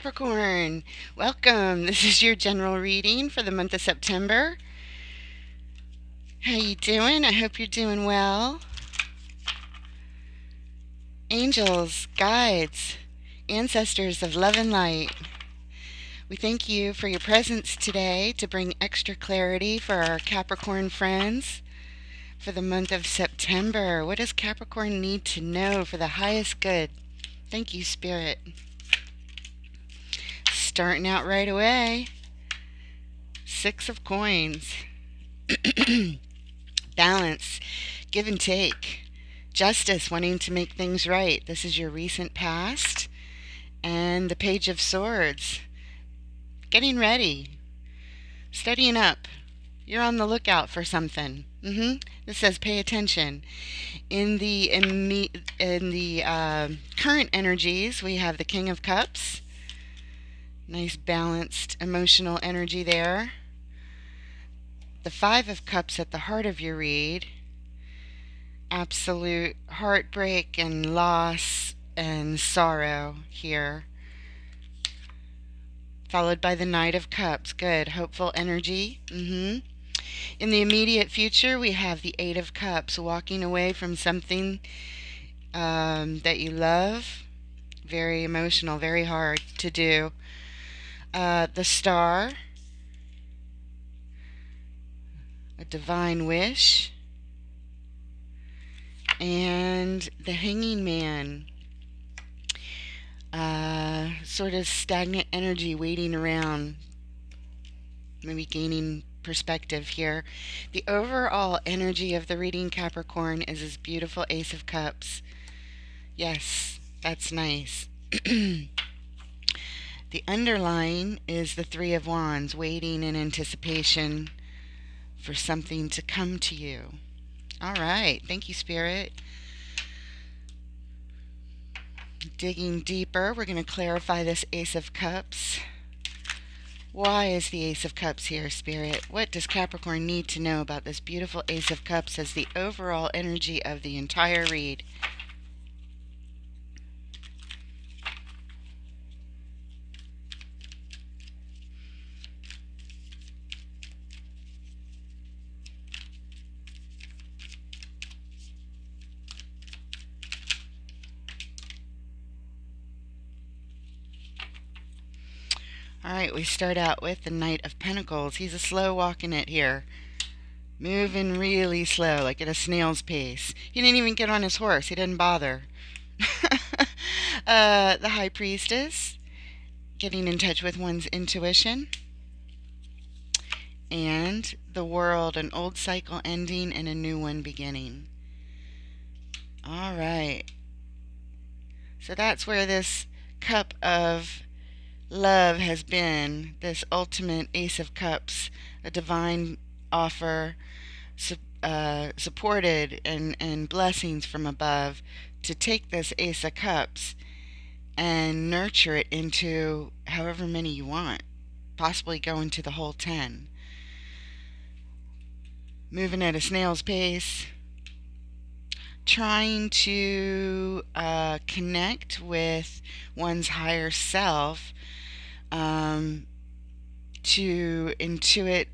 Capricorn, welcome. This is your general reading for the month of September. How you doing? I hope you're doing well. Angels, guides, ancestors of love and light, we thank you for your presence today to bring extra clarity for our Capricorn friends for the month of September. What does Capricorn need to know for the highest good? Thank you, Spirit. Starting out right away. 6 of Coins. Balance, give and take, justice, wanting to make things right. This is your recent past. And the Page of Swords, getting ready, studying up. You're on the lookout for something. This says pay attention. In the current energies, we have the King of Cups. Nice balanced emotional energy there. The 5 of Cups at the heart of your read. Absolute heartbreak and loss and sorrow here. Followed by the Knight of Cups. Good. Hopeful energy. In the immediate future, we have the 8 of Cups, walking away from something that you love. Very emotional, very hard to do. The Star. A divine wish. And the Hanging Man. Sort of stagnant energy waiting around, maybe gaining perspective here. The overall energy of the reading, Capricorn, is this beautiful Ace of Cups. Yes, that's nice. The underlying is the 3 of Wands, waiting in anticipation for something to come to you. All right, thank you, Spirit. Digging deeper, we're going to clarify this Ace of Cups. Why is the Ace of Cups here, Spirit? What does Capricorn need to know about this beautiful Ace of Cups as the overall energy of the entire read? All right, we start out with the Knight of Pentacles. He's a slow walking it here. Moving really slow, like at a snail's pace. He didn't even get on his horse. He didn't bother. The High Priestess, getting in touch with one's intuition. And the World, an old cycle ending and a new one beginning. All right. So that's where this cup of love has been, this ultimate Ace of Cups, a divine offer, supported and blessings from above, to take this Ace of Cups and nurture it into however many you want, possibly go into the whole 10. Moving at a snail's pace, trying to connect with one's higher self, to intuit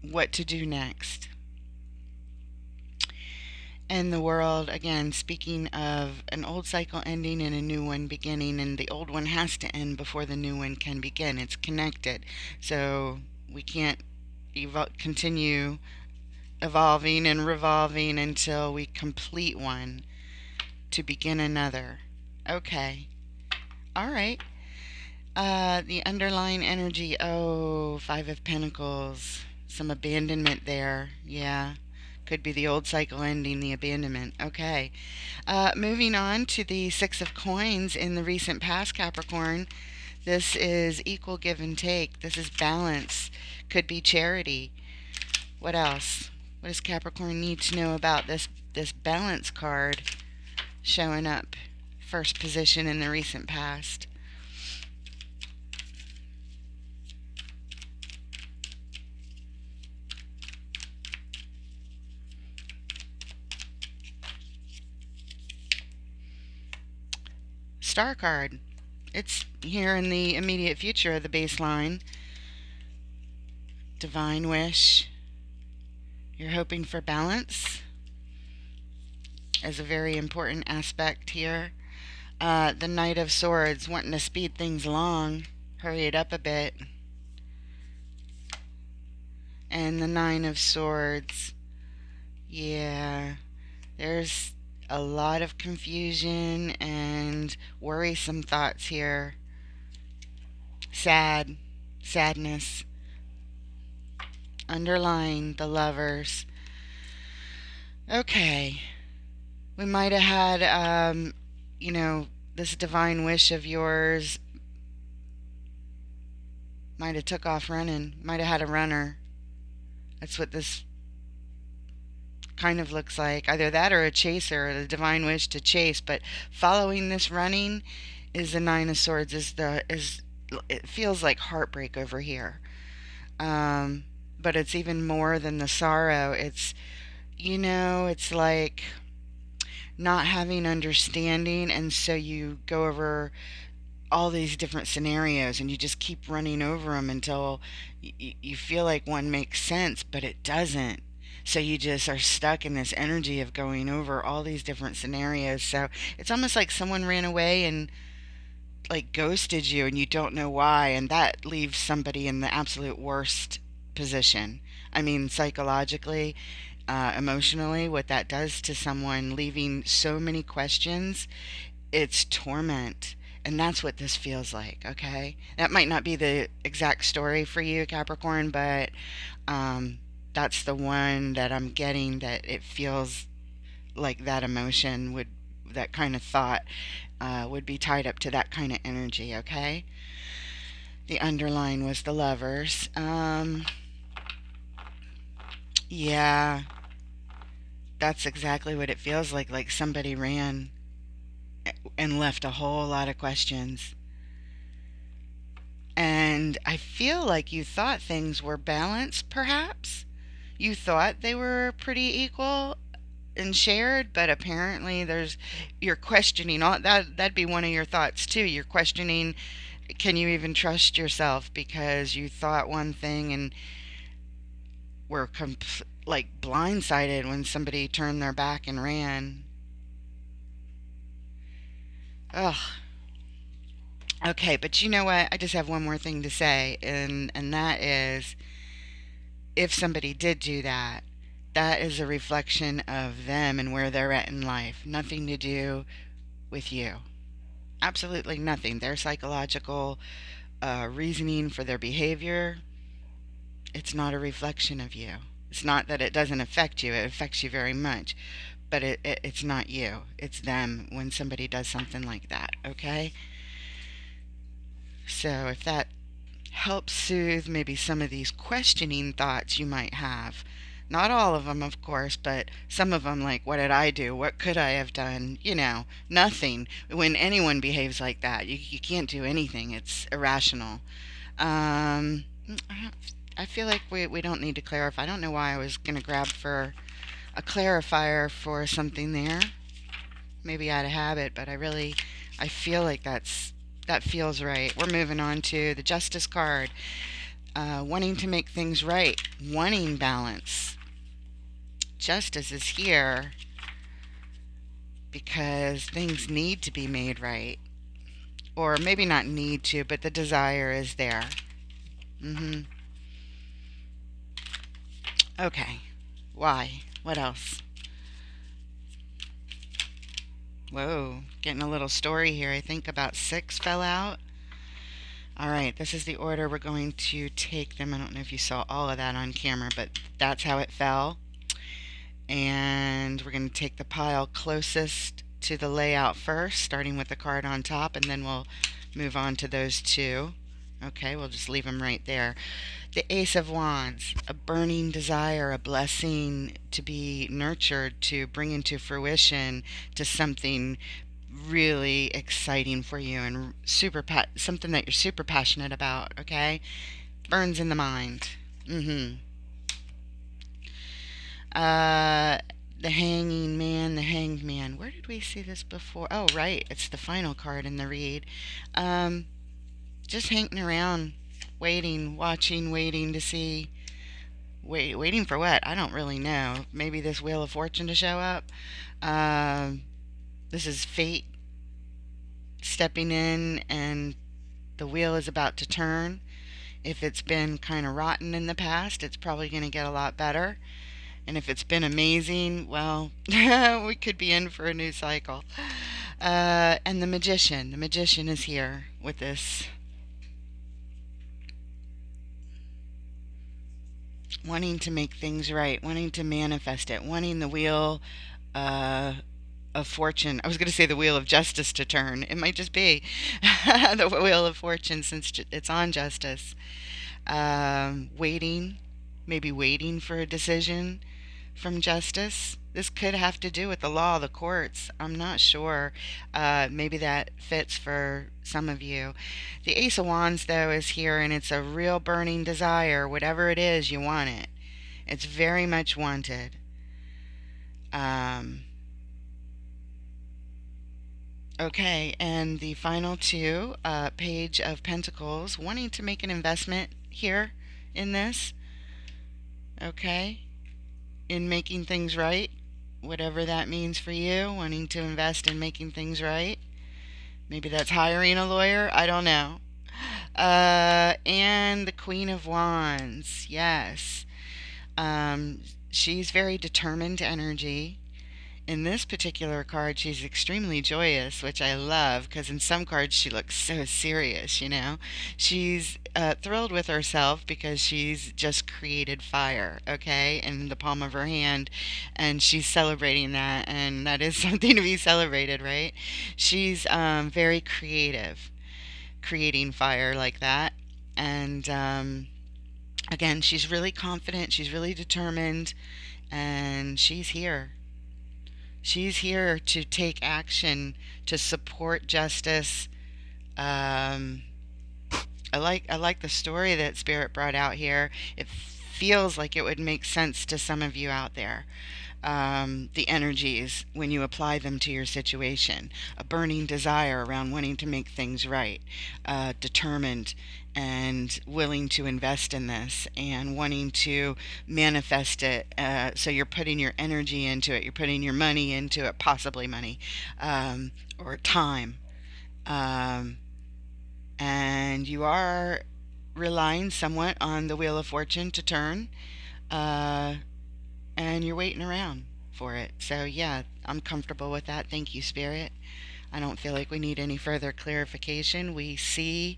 what to do next. And the World, again, speaking of an old cycle ending and a new one beginning, and the old one has to end before the new one can begin. It's connected. So we can't continue evolving and revolving until we complete one to begin another. Okay. All right. The underlying energy, 5 of Pentacles. Some abandonment there. Yeah. Could be the old cycle ending, the abandonment. Okay. Moving on to the 6 of Coins in the recent past, Capricorn. This is equal give and take. This is balance. Could be charity. What else? What does Capricorn need to know about this balance card showing up first position in the recent past? Star card. It's here in the immediate future of the baseline. Divine wish. You're hoping for balance as a very important aspect here. The Knight of Swords, wanting to speed things along, hurry it up a bit. And the Nine of Swords, yeah, there's a lot of confusion and worrisome thoughts here. Sadness. Underlying the Lovers. Okay, we might have had, you know, this divine wish of yours might have took off running, might have had a runner. That's what this kind of looks like. Either that or a chaser, or the divine wish to chase. But following this running is the Nine of Swords. Is it feels like heartbreak over here. Um, but it's even more than the sorrow. It's like not having understanding, and so you go over all these different scenarios and you just keep running over them until you feel like one makes sense, but it doesn't. So you just are stuck in this energy of going over all these different scenarios. So it's almost like someone ran away and like ghosted you and you don't know why, and that leaves somebody in the absolute worst position. I mean, psychologically, emotionally, what that does to someone, leaving so many questions, it's torment. And that's what this feels like, okay? That might not be the exact story for you, Capricorn, but um, that's the one that I'm getting, that it feels like that emotion would, that kind of thought would be tied up to that kind of energy, okay? The underline was the Lovers. Yeah, that's exactly what it feels like somebody ran and left a whole lot of questions. And I feel like you thought things were balanced, perhaps. You thought they were pretty equal and shared, but apparently you're questioning all that'd be one of your thoughts too. You're questioning, can you even trust yourself, because you thought one thing and were like blindsided when somebody turned their back and ran. Ugh. Okay, but you know what? I just have one more thing to say, and that is, if somebody did do that, that is a reflection of them and where they're at in life. Nothing to do with you. Absolutely nothing. Their psychological reasoning for their behavior, it's not a reflection of you. It's not that it doesn't affect you, it affects you very much, but it's not you. It's them when somebody does something like that, okay? So if that helps soothe maybe some of these questioning thoughts you might have. Not all of them, of course, but some of them, like, what did I do? What could I have done? Nothing. When anyone behaves like that, you can't do anything. It's irrational. Um, I feel like we don't need to clarify. I don't know why I was going to grab for a clarifier for something there. Maybe out of habit, but I feel like that feels right. We're moving on to the Justice card. Wanting to make things right, wanting balance. Justice is here because things need to be made right. Or maybe not need to, but the desire is there. hmm Okay. Why? What else? Whoa, getting a little story here. I think about 6 fell out. All right, this is the order we're going to take them. I don't know if you saw all of that on camera, but that's how it fell. And we're going to take the pile closest to the layout first, starting with the card on top, and then we'll move on to those two. Okay, we'll just leave them right there. The Ace of Wands, a burning desire, a blessing to be nurtured, to bring into fruition, to something really exciting for you, and something that you're super passionate about, okay? Burns in the mind. Mm-hmm. Uh, The Hanging Man, the Hanged Man. Where did we see this before? Oh, right. It's the final card in the read. Um, just hanging around, waiting, watching, waiting to see. Waiting for what? I don't really know. Maybe this Wheel of Fortune to show up. Um, this is fate stepping in, and the wheel is about to turn. If it's been kind of rotten in the past, it's probably going to get a lot better. And if it's been amazing, well, we could be in for a new cycle. And the magician. The magician is here with this, wanting to make things right, wanting to manifest it, wanting the wheel uh, of fortune. I was going to say the wheel of justice to turn. It might just be the wheel of fortune since it's on justice. Waiting, maybe waiting for a decision from justice. This could have to do with the law, the courts. I'm not sure. Maybe that fits for some of you. The Ace of Wands, though, is here, and it's a real burning desire. Whatever it is, you want it. It's very much wanted. Um, okay, and the final two, Page of Pentacles, wanting to make an investment here in this. Okay, in making things right, whatever that means for you, wanting to invest in making things right. Maybe that's hiring a lawyer. I don't know. And the Queen of Wands. Yes. She's very determined energy. In this particular card, she's extremely joyous, which I love because in some cards she looks so serious, you know. She's thrilled with herself because she's just created fire, okay, in the palm of her hand, and she's celebrating that, and that is something to be celebrated, right? She's very creative, creating fire like that, and again, she's really confident, she's really determined, and she's here. She's here to take action to support justice. Um, I like the story that Spirit brought out here. It feels like it would make sense to some of you out there. The energies when you apply them to your situation, a burning desire around wanting to make things right, determined and willing to invest in this and wanting to manifest it. So you're putting your energy into it, you're putting your money into it, possibly money, or time. Um, and you are relying somewhat on the Wheel of Fortune to turn. Uh, and you're waiting around for it. So, yeah, I'm comfortable with that. Thank you, Spirit. I don't feel like we need any further clarification. We see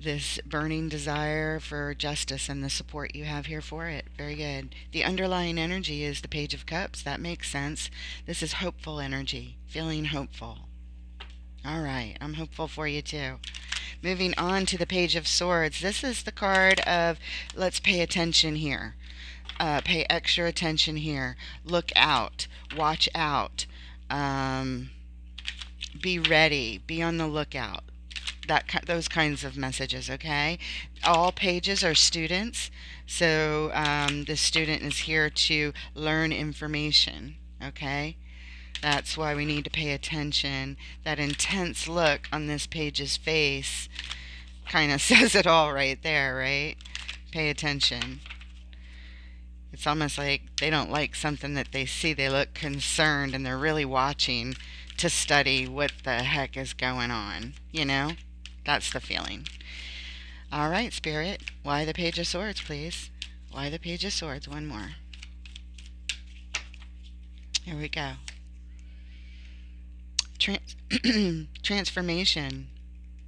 this burning desire for justice and the support you have here for it. Very good. The underlying energy is the Page of Cups. That makes sense. This is hopeful energy, feeling hopeful. All right, I'm hopeful for you too. Moving on to the Page of Swords. This is the card of let's pay attention here. Pay extra attention here. Look out. Watch out. Um, be ready. Be on the lookout. Those kinds of messages. Okay. All pages are students, so the student is here to learn information. Okay. That's why we need to pay attention. That intense look on this page's face kind of says it all right there, right? Pay attention. It's almost like they don't like something that they see. They look concerned and they're really watching to study what the heck is going on. You know? That's the feeling. All right, Spirit. Why the Page of Swords, please? Why the Page of Swords? One more. Here we go. Transformation.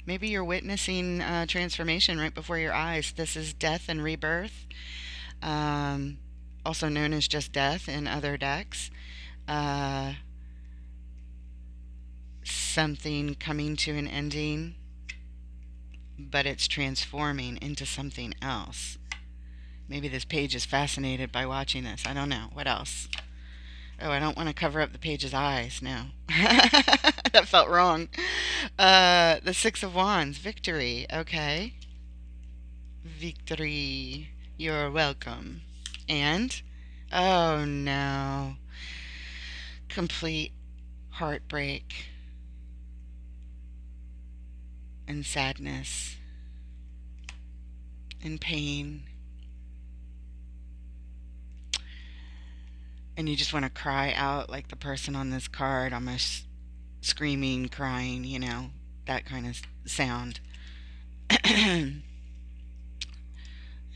Maybe you're witnessing transformation right before your eyes. This is death and rebirth. Also known as just death in other decks. Something coming to an ending, but it's transforming into something else. Maybe this page is fascinated by watching this. I don't know. What else? Oh, I don't want to cover up the page's eyes. No. That felt wrong. The Six of Wands. Victory. Okay. Victory. You're welcome. And? Oh, no. complete heartbreak and sadness and pain, and you just want to cry out like the person on this card, almost screaming, crying, that kind of sound. I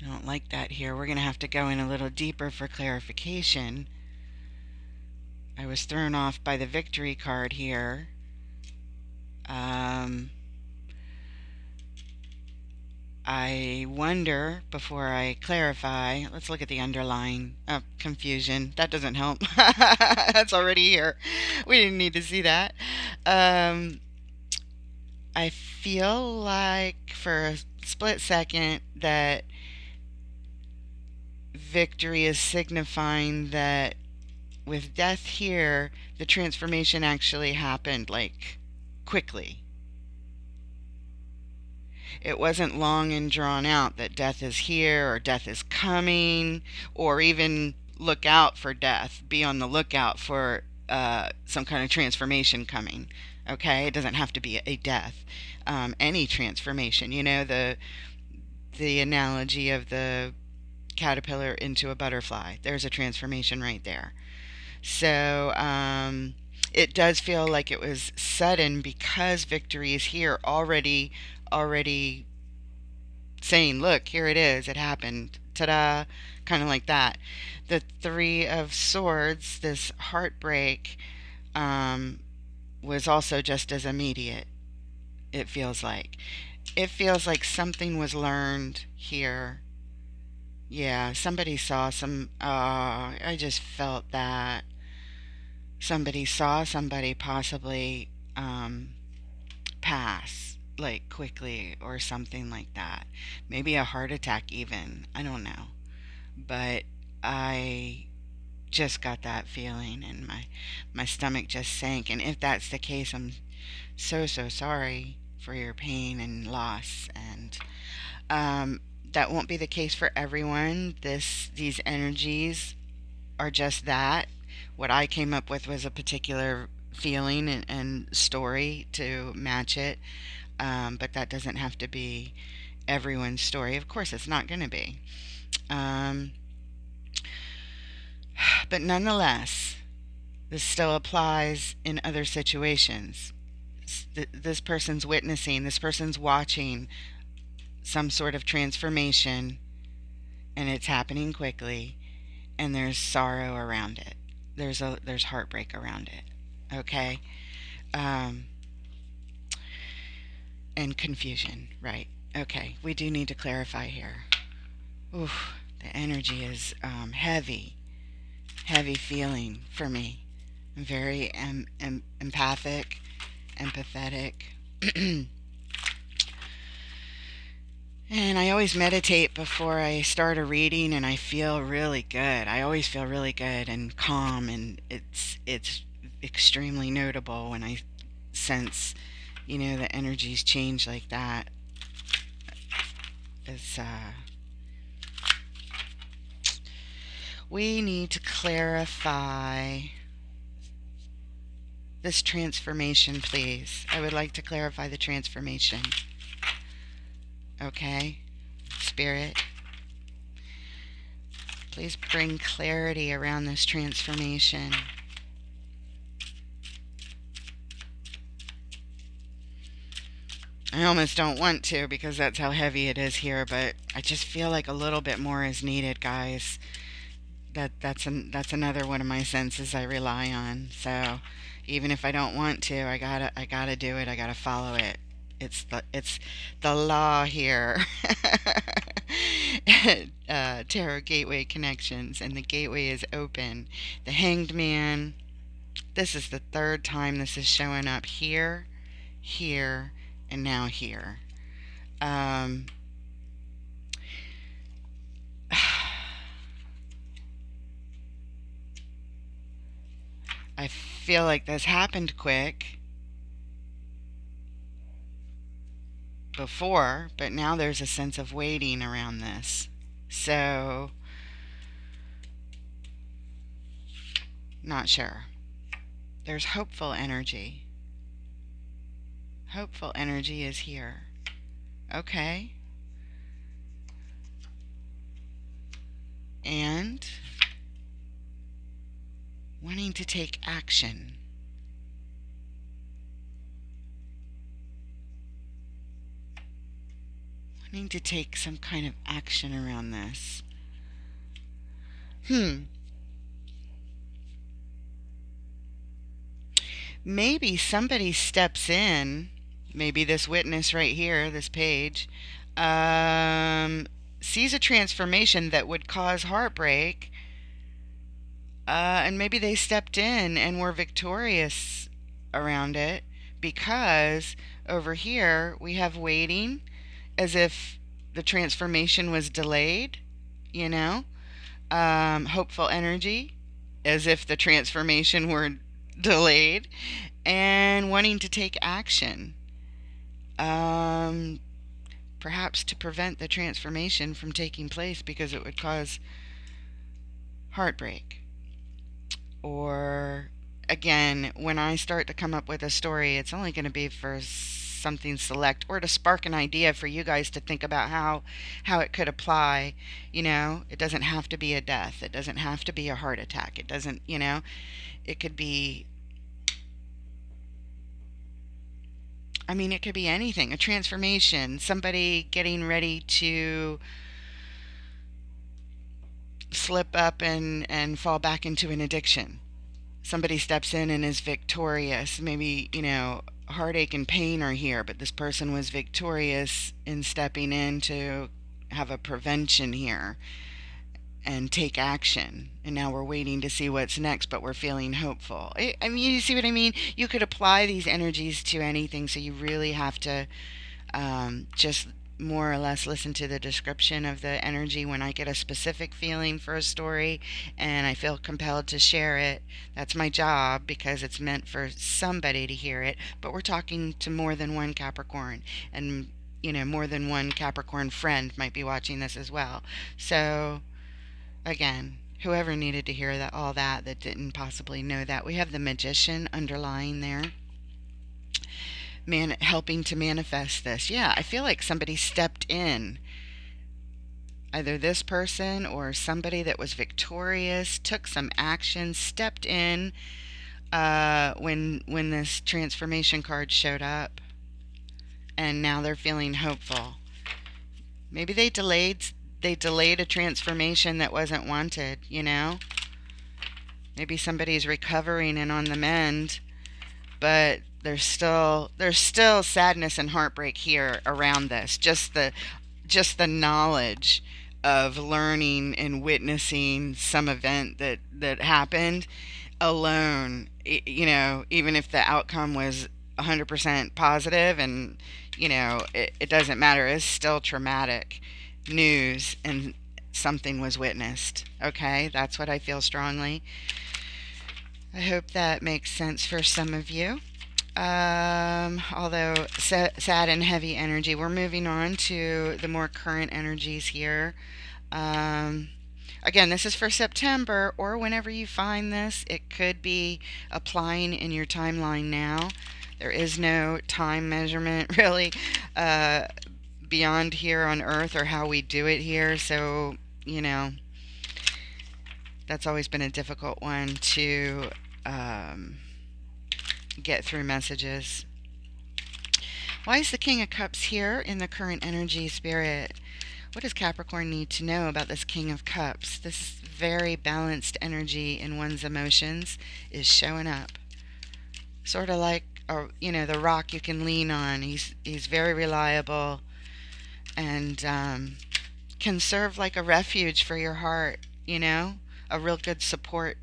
don't like that here. We're going to have to go in a little deeper for clarification. I was thrown off by the victory card here. I wonder, before I clarify, let's look at the underlying confusion. That doesn't help. That's already here. We didn't need to see that. I feel like for a split second that victory is signifying that with death here, the transformation actually happened like quickly. It wasn't long and drawn out that death is here or death is coming, or even look out for death, be on the lookout for some kind of transformation coming. Okay, it doesn't have to be a death. Any transformation, the analogy of the caterpillar into a butterfly. There's a transformation right there. So it does feel like it was sudden because victory is here already saying, look, here it is, it happened, ta-da, kind of like that. The Three of Swords, this heartbreak, was also just as immediate. It feels like something was learned here. Yeah, somebody saw some. I just felt that somebody saw somebody possibly pass, like quickly or something like that. Maybe a heart attack, even. I don't know. But I just got that feeling, and my stomach just sank. And if that's the case, I'm so sorry for your pain and loss. And that won't be the case for everyone. These energies are just that. What I came up with was a particular feeling and story to match it, but that doesn't have to be everyone's story. Of course, it's not going to be. But nonetheless, this still applies in other situations. This person's witnessing, this person's watching some sort of transformation, and it's happening quickly, and there's sorrow around it. There's heartbreak around it. Okay? And confusion, right? Okay, we do need to clarify here. Oof, the energy is heavy feeling for me. I'm very empathic, empathetic. And I always meditate before I start a reading, and I feel really good. I always feel really good and calm, and it's extremely notable when I sense, the energies change like that. It's we need to clarify this transformation, please. I would like to clarify the transformation. Okay? Spirit, please bring clarity around this transformation. I almost don't want to because that's how heavy it is here, but I just feel like a little bit more is needed, guys. That's another one of my senses I rely on. So even if I don't want to, I gotta do it. I gotta follow it. It's the law here. Tarot Gateway Connections, and the gateway is open. The Hanged Man. This is the third time this is showing up here, here, and now here. I feel like this happened quick before, but now there's a sense of waiting around this. So, not sure. there's hopeful energy. Hopeful energy is here. Okay. And wanting to take action. Wanting to take some kind of action around this. Maybe somebody steps in, maybe this witness right here, this page, um, sees a transformation that would cause heartbreak, and maybe they stepped in and were victorious around it because over here we have waiting as if the transformation was delayed, you know? Hopeful energy as if the transformation were delayed, and wanting to take action, um, perhaps to prevent the transformation from taking place because it would cause heartbreak. Or, again, when I start to come up with a story, it's only going to be for something select or to spark an idea for you guys to think about how it could apply. It doesn't have to be a death, it doesn't have to be a heart attack, it doesn't, it could be, it could be anything, a transformation, somebody getting ready to slip up and fall back into an addiction. Somebody steps in and is victorious. Maybe, heartache and pain are here, but this person was victorious in stepping in to have a prevention here and take action. And now we're waiting to see what's next, but we're feeling hopeful. You see what I mean? You could apply these energies to anything, so you really have to just more or less listen to the description of the energy. When I get a specific feeling for a story and I feel compelled to share it, that's my job because it's meant for somebody to hear it. But we're talking to more than one Capricorn, and more than one Capricorn friend might be watching this as well. So again, whoever needed to hear that, all that didn't possibly know that, we have the Magician underlying there, helping to manifest this. Yeah, I feel like somebody stepped in. Either this person or somebody that was victorious took some action, stepped in when this transformation card showed up, and now they're feeling hopeful. Maybe they delayed a transformation that wasn't wanted. Maybe somebody's recovering and on the mend, but there's still sadness and heartbreak here around this. Just the knowledge of learning and witnessing some event that happened alone, even if the outcome was 100% positive, and it doesn't matter, it's still traumatic news, and something was witnessed. Okay, that's what I feel strongly. I hope that makes sense for some of you. Although sad and heavy energy, we're moving on to the more current energies here. Again, this is for September, or whenever you find this, it could be applying in your timeline now. There is no time measurement really beyond here on Earth, or how we do it here. So, that's always been a difficult one to get through messages. Why is the King of Cups here in the current energy, Spirit? What does Capricorn need to know about this King of Cups? This very balanced energy in one's emotions is showing up. Sort of like, the rock you can lean on. He's very reliable and can serve like a refuge for your heart, a real good support.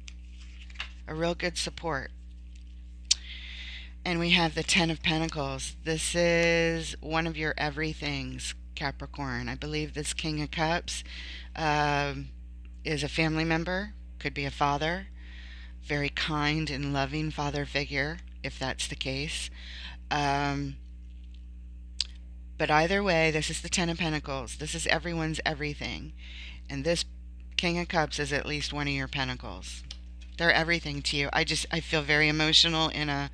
And we have the Ten of Pentacles. This is one of your everythings, Capricorn. I believe this King of Cups is a family member, could be a father, very kind and loving father figure, if that's the case. But either way, this is the Ten of Pentacles. This is everyone's everything. And this King of Cups is at least one of your pentacles. They're everything to you. I feel very emotional in a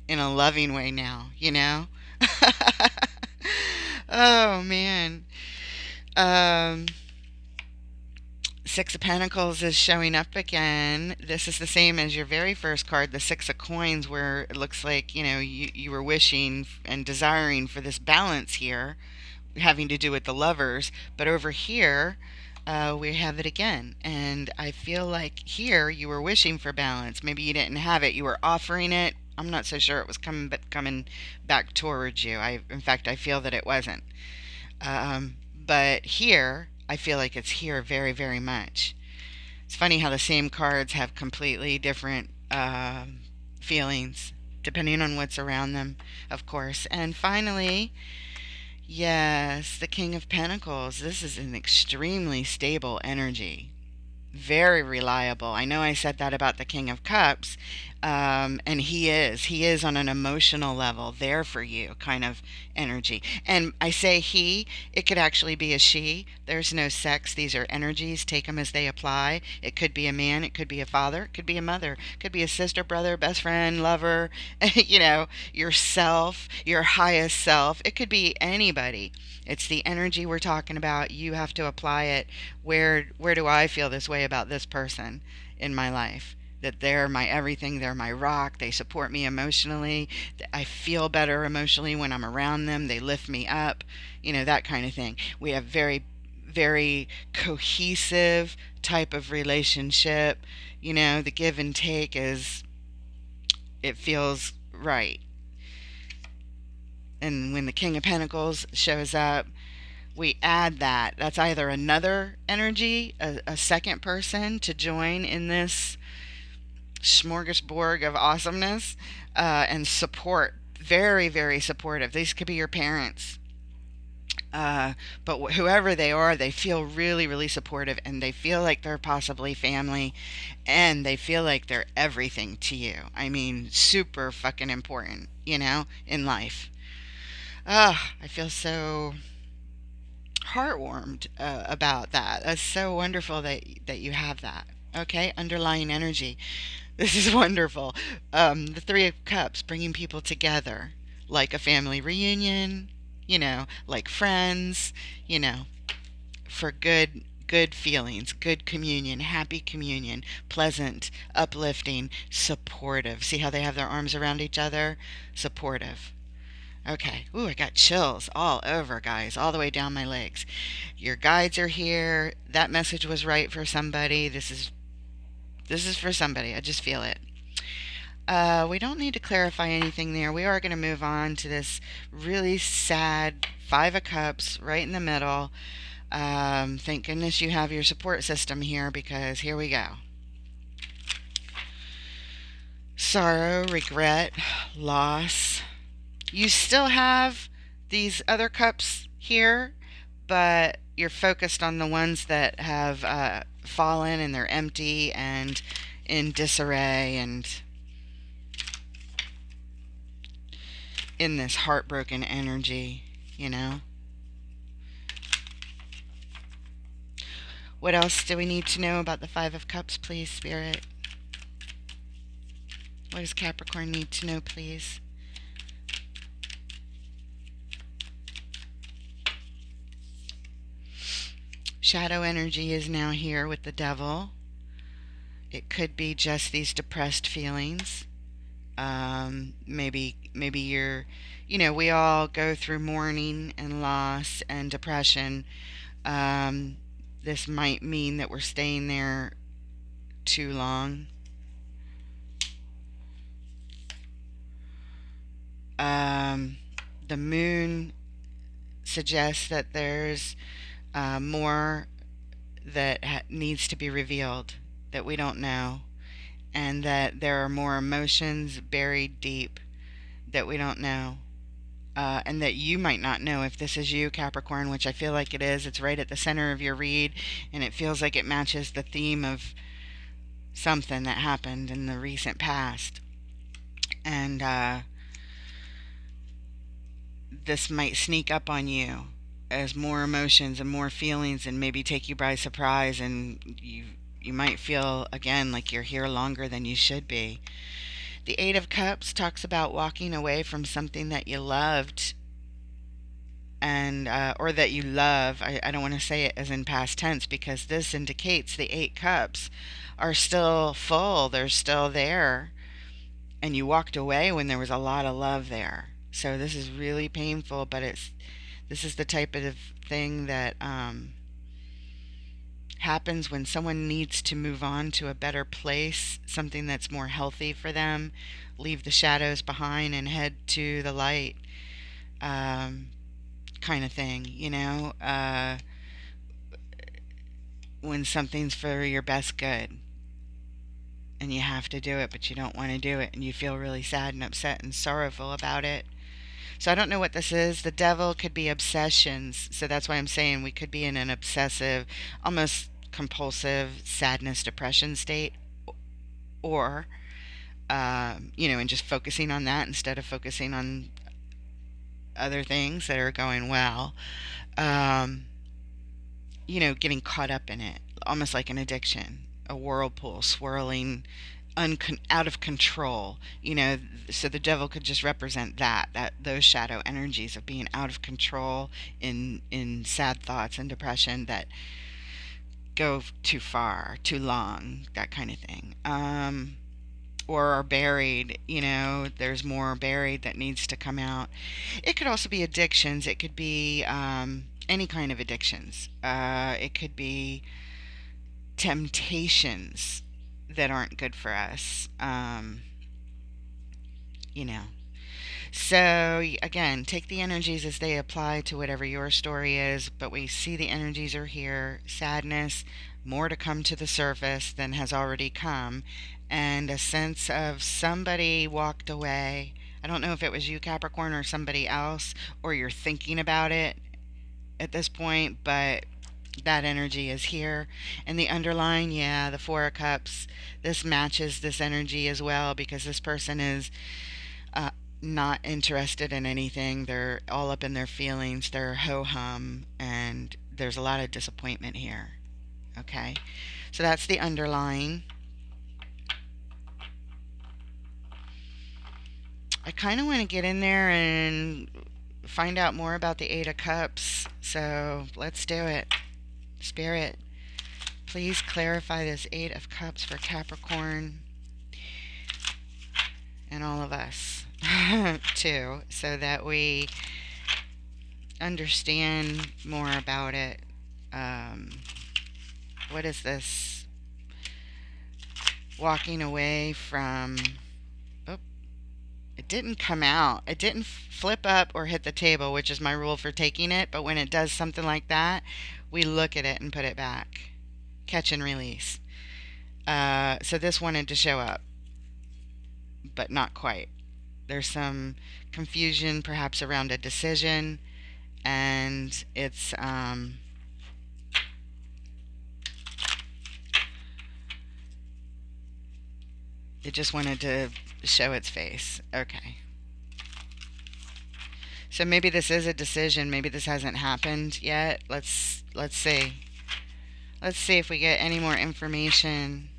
loving way now, you know? Oh man. Um Six of Pentacles is showing up again. This is the same as your very first card, the Six of Coins, where it looks like, you were wishing and desiring for this balance here, having to do with the lovers. But over here, we have it again. And I feel like here you were wishing for balance. Maybe you didn't have it. You were offering it. I'm not so sure it was coming back towards you. In fact, I feel that it wasn't. But here, I feel like it's here very, very much. It's funny how the same cards have completely different feelings depending on what's around them, of course. And finally, yes, the King of Pentacles. This is an extremely stable energy, very reliable. I know I said that about the King of Cups, and he is on an emotional level there for you, kind of energy. And I say he, it could actually be a she. There's no sex. These are energies. Take them as they apply. It could be a man. It could be a father. It could be a mother. It could be a sister, brother, best friend, lover. Yourself, your highest self. It could be anybody. It's the energy we're talking about. You have to apply it. Where do I feel this way about this person in my life? That they're my everything, they're my rock, they support me emotionally. I feel better emotionally when I'm around them. They lift me up, that kind of thing. We have very, very cohesive type of relationship. The give and take it feels right. And when the King of Pentacles shows up, we add that. That's either another energy, a second person to join in this smorgasbord of awesomeness, and support. Very, very supportive. These could be your parents. But whoever they are, they feel really, really supportive, and they feel like they're possibly family, and they feel like they're everything to you. I mean, super fucking important, in life. I feel so heartwarmed about that. That's so wonderful that you have that. Okay, underlying energy. This is wonderful. The Three of Cups, bringing people together, like a family reunion, like friends, you know, for good feelings, good communion, happy communion, pleasant, uplifting, supportive. See how they have their arms around each other? Supportive. Okay. Ooh, I got chills all over, guys, all the way down my legs. Your guides are here. That message was right for somebody. This is for somebody. I just feel it. We don't need to clarify anything there. We are going to move on to this really sad Five of Cups right in the middle. Thank goodness you have your support system here, because here we go. Sorrow, regret, loss. You still have these other cups here, but you're focused on the ones that have fallen and they're empty and in disarray and in this heartbroken energy, you know? What else do we need to know about the Five of Cups, please, Spirit? What does Capricorn need to know, please? Shadow energy is now here with the Devil. It could be just these depressed feelings. Maybe you're, we all go through mourning and loss and depression. This might mean that we're staying there too long. The moon suggests that there's more that needs to be revealed that we don't know, and that there are more emotions buried deep that we don't know, and that you might not know if this is you, Capricorn, which I feel like it is. It's right at the center of your read, and it feels like it matches the theme of something that happened in the recent past. And this might sneak up on you as more emotions and more feelings, and maybe take you by surprise, and you might feel again like you're here longer than you should be. The Eight of Cups talks about walking away from something that you loved and or that you love. I don't want to say it as in past tense because this indicates the Eight Cups are still full, they're still there, and you walked away when there was a lot of love there. So this is really painful, but this is the type of thing that happens when someone needs to move on to a better place, something that's more healthy for them, leave the shadows behind and head to the light, um, kind of thing, when something's for your best good and you have to do it, but you don't want to do it and you feel really sad and upset and sorrowful about it. So I don't know what this is. The devil could be obsessions. So that's why I'm saying we could be in an obsessive, almost compulsive sadness, depression state, or, and just focusing on that instead of focusing on other things that are going well. Um, getting caught up in it, almost like an addiction, a whirlpool swirling out of control. So the devil could just represent that those shadow energies of being out of control in sad thoughts and depression that go too far, too long, that kind of thing. Or are buried, there's more buried that needs to come out. It could also be addictions. It could be any kind of addictions. It could be temptations that aren't good for us. You know. So, again, take the energies as they apply to whatever your story is, but we see the energies are here. Sadness, more to come to the surface than has already come, and a sense of somebody walked away. I don't know if it was you, Capricorn, or somebody else, or you're thinking about it at this point, but that energy is here. And the underlying, yeah, the Four of Cups, this matches this energy as well because this person is uh, not interested in anything. They're all up in their feelings. They're ho hum, and there's a lot of disappointment here. Okay, so that's the underlying. I kind of want to get in there and find out more about the Eight of Cups. So let's do it. Spirit, please clarify this Eight of Cups for Capricorn and all of us too, so that we understand more about it. Um, what is this? Walking away from. Oh, it didn't come out. It didn't flip up or hit the table, which is my rule for taking it. But when it does something like that, we look at it and put it back. Catch and release. So this wanted to show up, but not quite. There's some confusion, perhaps around a decision, and it just wanted to show its face. Okay. So maybe this is a decision. Maybe this hasn't happened yet. Let's see. Let's see if we get any more information.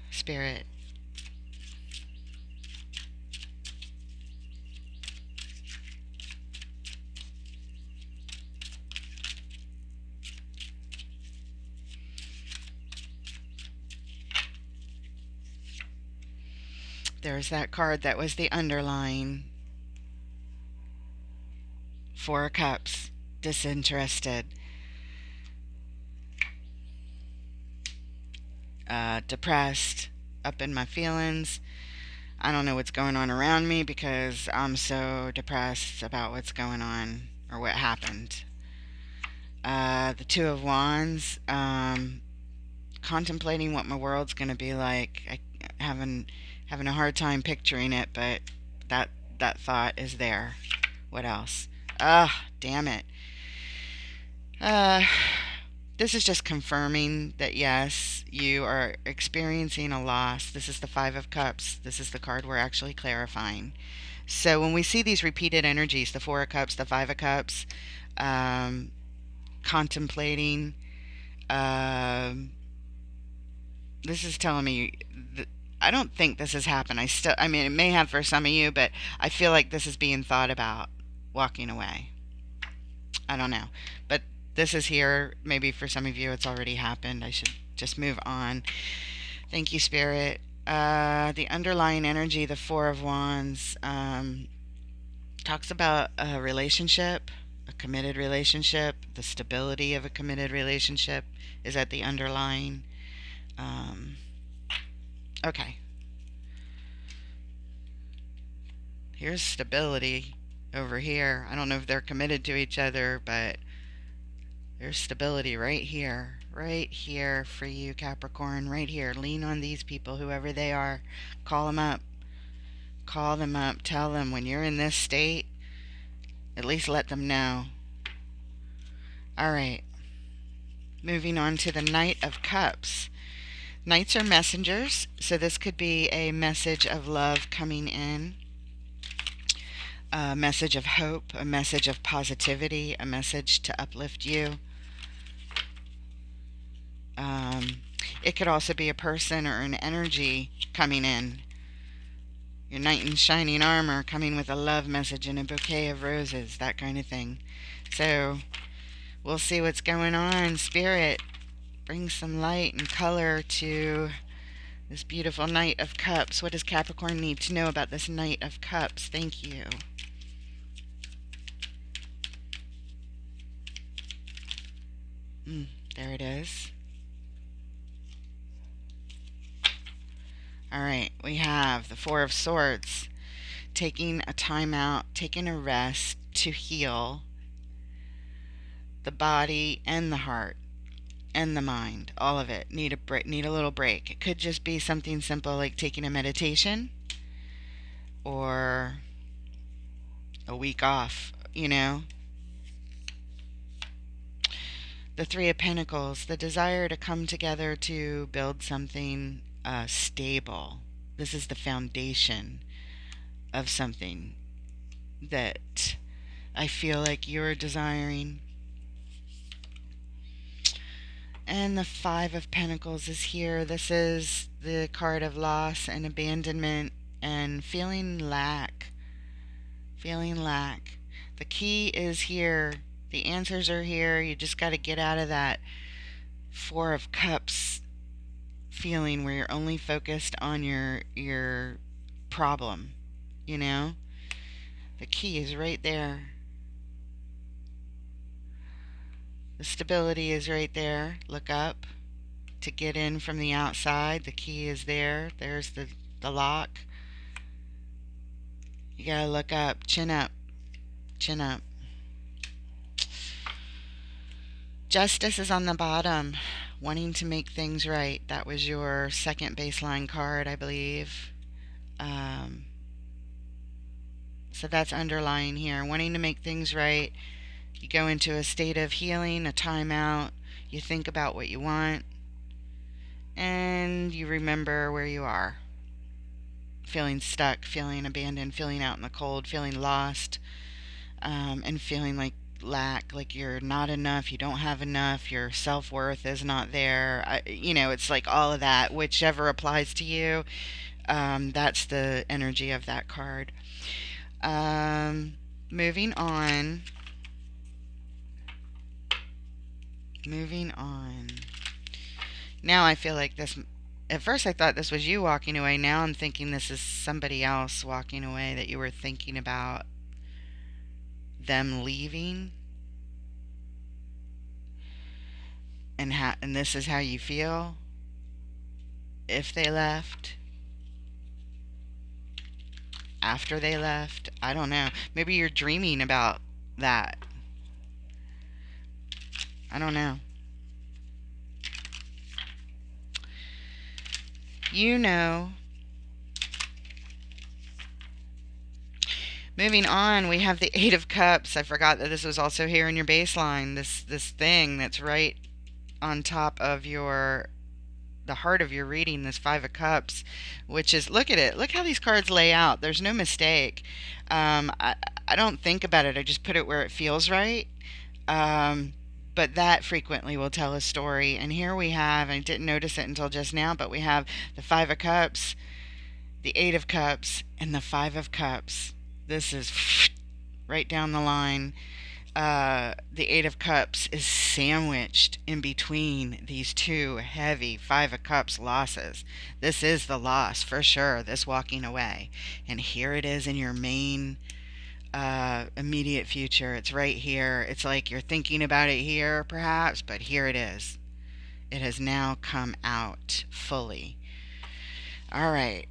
Spirit. There's that card that was the underlying. Four of Cups. Disinterested. Depressed. Up in my feelings. I don't know what's going on around me because I'm so depressed about what's going on or what happened. The Two of Wands. Contemplating what my world's going to be like. Having a hard time picturing it, but that thought is there. What else? Damn it. Uh, this is just confirming that yes, you are experiencing a loss. This is the Five of Cups. This is the card we're actually clarifying. So when we see these repeated energies, the Four of Cups, the Five of Cups, contemplating, Um, this is telling me that I don't think this has happened. I mean, it may have for some of you, but I feel like this is being thought about, walking away. I don't know. But this is here. Maybe for some of you it's already happened. I should just move on. Thank you, Spirit. The underlying energy, the Four of Wands, talks about a relationship, a committed relationship. The stability of a committed relationship is at the underlying. Um, okay, here's stability over here. I don't know if they're committed to each other, but there's stability right here for you, Capricorn, right here. Lean on these people, whoever they are. Call them up. Call them up. Tell them when you're in this state, at least let them know. All right. Moving on to the Knight of Cups. Knights are messengers, so this could be a message of love coming in, a message of hope, a message of positivity, a message to uplift you. Um, it could also be a person or an energy coming in. Your knight in shining armor coming with a love message and a bouquet of roses, that kind of thing. So we'll see what's going on. Spirit, bring some light and color to this beautiful Knight of Cups. What does Capricorn need to know about this Knight of Cups? Thank you. There it is. All right, we have the Four of Swords. Taking a time out, taking a rest to heal the body and the heart and the mind. All of it. Need a break, need a little break. It could just be something simple like taking a meditation or a week off, you know. The Three of Pentacles, the desire to come together to build something stable. This is the foundation of something that I feel like you're desiring. And the Five of Pentacles is here. This is the card of loss and abandonment and feeling lack. Feeling lack. The key is here. The answers are here. You just got to get out of that Four of Cups feeling where you're only focused on your problem, you know? The key is right there. The stability is right there. Look up to get in from the outside. The key is there. There's the lock. You gotta look up. Chin up. Chin up. Justice is on the bottom. Wanting to make things right. That was your second baseline card, I believe. So that's underlying here. Wanting to make things right. You go into a state of healing, a timeout. You think about what you want. And you remember where you are. Feeling stuck, feeling abandoned, feeling out in the cold, feeling lost, and feeling like lack, like you're not enough, you don't have enough, your self-worth is not there. It's like all of that, whichever applies to you. That's the energy of that card. Moving on. Moving on. Now I feel like this. At first I thought this was you walking away. Now I'm thinking this is somebody else walking away that you were thinking about them leaving. And this is how you feel if they left, after they left. I don't know. Maybe you're dreaming about that. I don't know. You know. Moving on, we have the Eight of Cups. I forgot that this was also here in your baseline. This thing that's right on top of the heart of your reading, this Five of Cups, which is, look at it. Look how these cards lay out. There's no mistake. I don't think about it. I just put it where it feels right. Um, but that frequently will tell a story. And here we have, I didn't notice it until just now, but we have the Five of Cups, the Eight of Cups, and the Five of Cups. This is right down the line. The Eight of Cups is sandwiched in between these two heavy Five of Cups losses. This is the loss for sure, this walking away. And here it is in your main immediate future. It's right here. It's like you're thinking about it here, perhaps, but here it is. It has now come out fully. All right.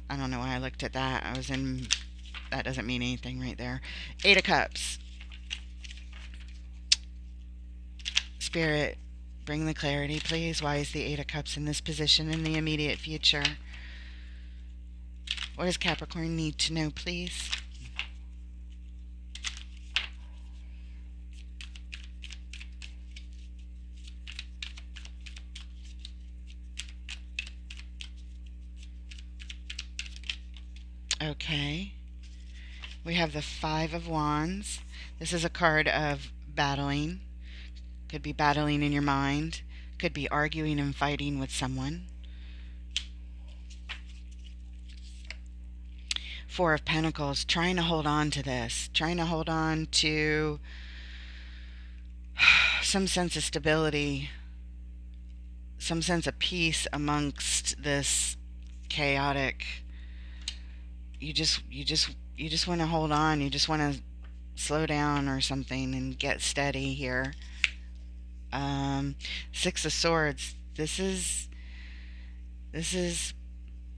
I don't know why I looked at that. I was in. That doesn't mean anything right there. Eight of Cups. Spirit, bring the clarity, please. Why is the Eight of Cups in this position in the immediate future? What does Capricorn need to know, please? Okay. We have the Five of Wands. This is a card of battling. Could be battling in your mind. Could be arguing and fighting with someone. Four of Pentacles. Trying to hold on to this. Trying to hold on to some sense of stability. Some sense of peace amongst this chaotic. You just want to hold on. You just want to slow down or something and get steady here. Six of Swords. This is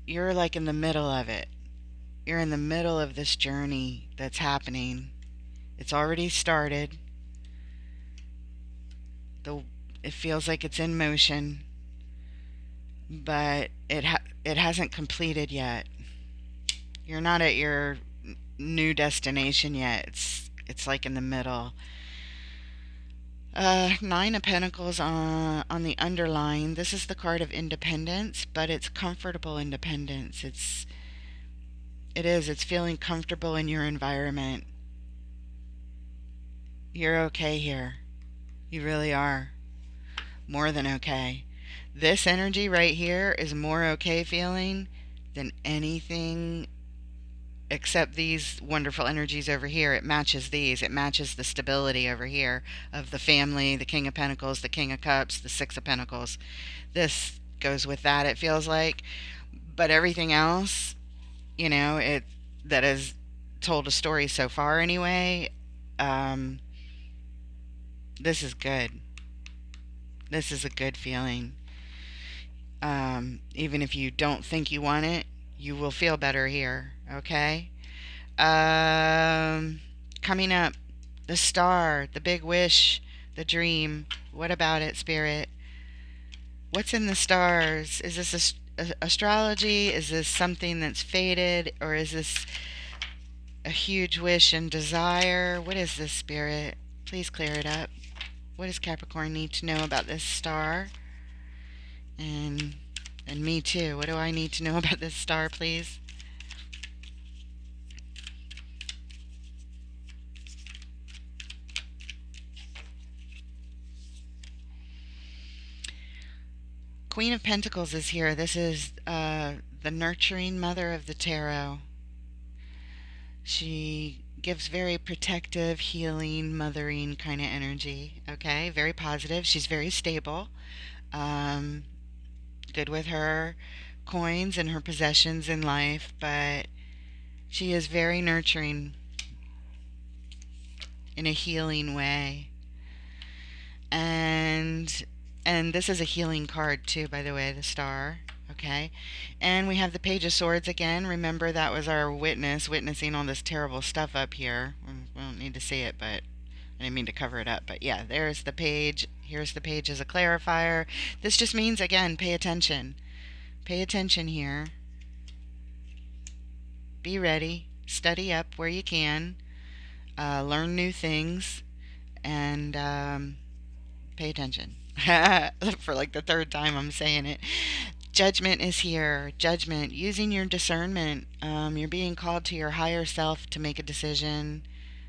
you're like in the middle of it. You're in the middle of this journey that's happening. It's already started. It feels like it's in motion, but it hasn't completed yet. You're not at your new destination yet. It's like in the middle. Nine of Pentacles on the underline. This is the card of independence, but it's comfortable independence. It's feeling comfortable in your environment. You're okay here. You really are. More than okay. This energy right here is more okay feeling than anything except these wonderful energies over here. It matches these. It matches the stability over here of the family, the King of Pentacles, the King of Cups, the Six of Pentacles. This goes with that, it feels like. But everything else, that has told a story so far anyway, this is good. This is a good feeling. Even if you don't think you want it, you will feel better here, okay? Coming up, the star, the big wish, the dream. What about it, Spirit? What's in the stars? Is this astrology? Is this something that's faded? Or is this a huge wish and desire? What is this, Spirit? Please clear it up. What does Capricorn need to know about this star? And me too. What do I need to know about this star, please? Queen of Pentacles is here. This is the nurturing mother of the tarot. She gives very protective, healing, mothering kind of energy. Okay, very positive. She's very stable. Good with her coins and her possessions in life, but she is very nurturing in a healing way. And this is a healing card too, by the way, the star. Okay, and we have the Page of Swords again. Remember, that was our witnessing all this terrible stuff up here. We don't need to see it, but I didn't mean to cover it up. But yeah, there's the page. Here's the page as a clarifier. This just means, again, pay attention. Pay attention here. Be ready. Study up where you can. Learn new things. And pay attention. For like the third time I'm saying it. Judgment is here. Judgment. Using your discernment. You're being called to your higher self to make a decision.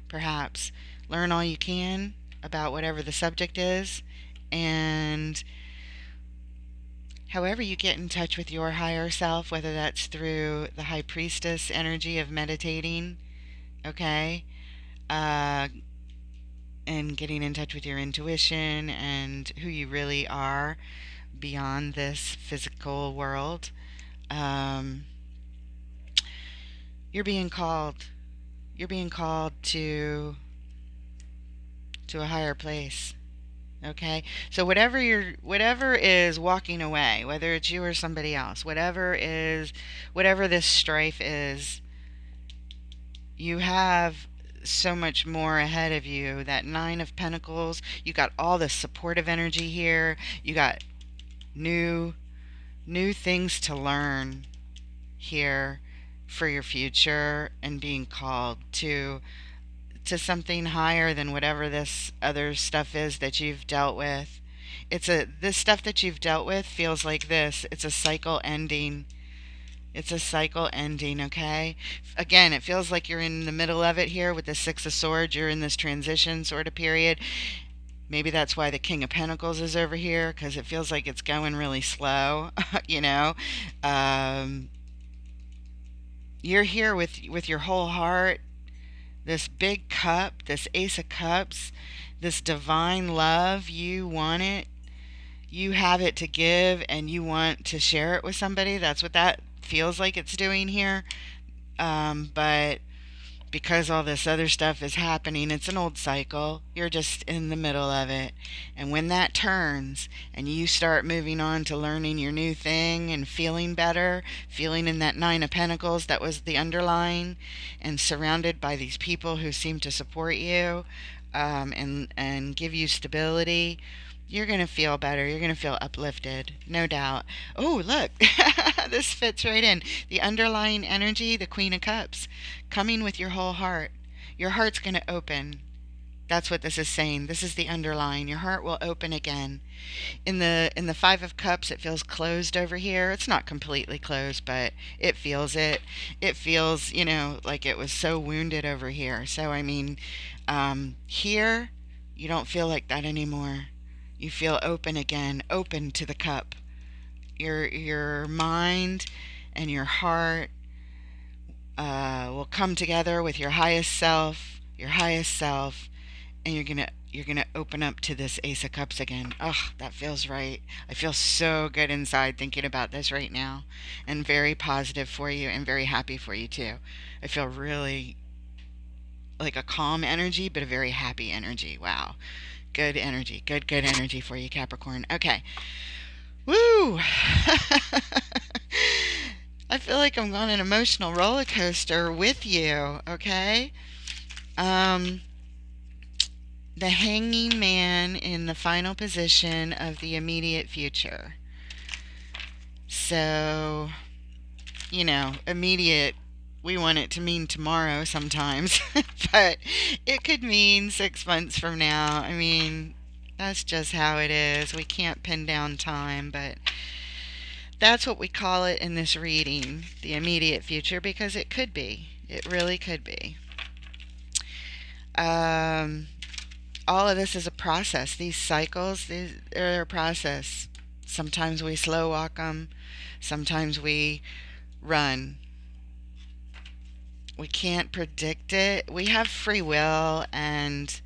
Perhaps. Learn all you can. about whatever the subject is. And however you get in touch with your higher self, whether that's through the high priestess energy of meditating, okay, uh, and getting in touch with your intuition and who you really are beyond this physical world, um, you're being called. You're being called to a higher place. Okay, so whatever is walking away, whether it's you or somebody else, whatever this strife is, you have so much more ahead of you. That Nine of Pentacles, you got all this supportive energy here. You got new new things to learn here for your future, and being called to something higher than whatever this other stuff is that you've dealt with. This stuff that you've dealt with feels like this. It's a cycle ending. It's a cycle ending, okay? Again, it feels like you're in the middle of it here with the Six of Swords. You're in this transition sort of period. Maybe that's why the King of Pentacles is over here, because it feels like it's going really slow, you know? Um, you're here with your whole heart, this big cup, this Ace of Cups, this divine love. You want it. You have it to give, and you want to share it with somebody. That's what that feels like it's doing here. But because all this other stuff is happening, it's an old cycle. You're just in the middle of it. And when that turns and you start moving on to learning your new thing and feeling better, feeling in that Nine of Pentacles that was the underlying, and surrounded by these people who seem to support you, and give you stability, you're going to feel better. You're going to feel uplifted, no doubt. Oh, look, this fits right in. The underlying energy, the Queen of Cups, coming with your whole heart. Your heart's going to open. That's what this is saying. This is the underlying. Your heart will open again. In the Five of Cups, it feels closed over here. It's not completely closed, but it feels it. It feels, like it was so wounded over here. So I mean, here you don't feel like that anymore. You feel open again, open to the cup. Your mind and your heart will come together with your highest self, and you're gonna open up to this Ace of Cups again. Oh, that feels right. I feel so good inside thinking about this right now, and very positive for you, and very happy for you too. I feel really like a calm energy, but a very happy energy. Wow. Good energy. Good energy for you, Capricorn. Okay. Woo! I feel like I'm on an emotional roller coaster with you, okay? Um, the Hanging Man in the final position of the immediate future. So, immediate, we want it to mean tomorrow sometimes, but it could mean 6 months from now. I mean, that's just how it is. We can't pin down time, but that's what we call it in this reading, the immediate future, because it could be. It really could be. All of this is a process. These cycles, they're a process. Sometimes we slow walk them. Sometimes we run. We can't predict it. We have free will, and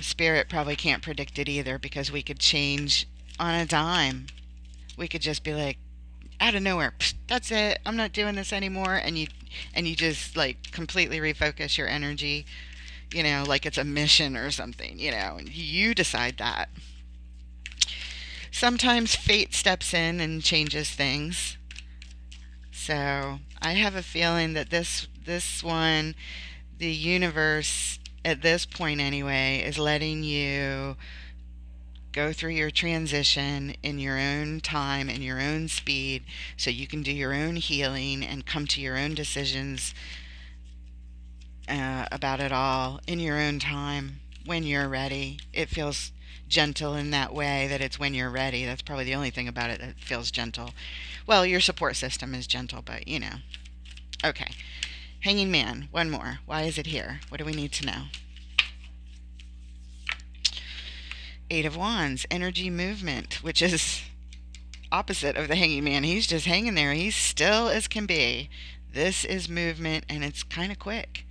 spirit probably can't predict it either, because we could change on a dime. We could just be like, out of nowhere, that's it, I'm not doing this anymore, and you just like completely refocus your energy, like it's a mission or something, and you decide that. Sometimes fate steps in and changes things. So I have a feeling that this one, the universe at this point anyway, is letting you go through your transition in your own time and your own speed, so you can do your own healing and come to your own decisions about it all in your own time when you're ready. It feels gentle in that way, that it's when you're ready. That's probably the only thing about it that feels gentle. Well, your support system is gentle, but Okay. Hanging Man, one more. Why is it here? What do we need to know? Eight of Wands, energy movement, which is opposite of the Hanging Man. He's just hanging there. He's still as can be. This is movement, and it's kind of quick,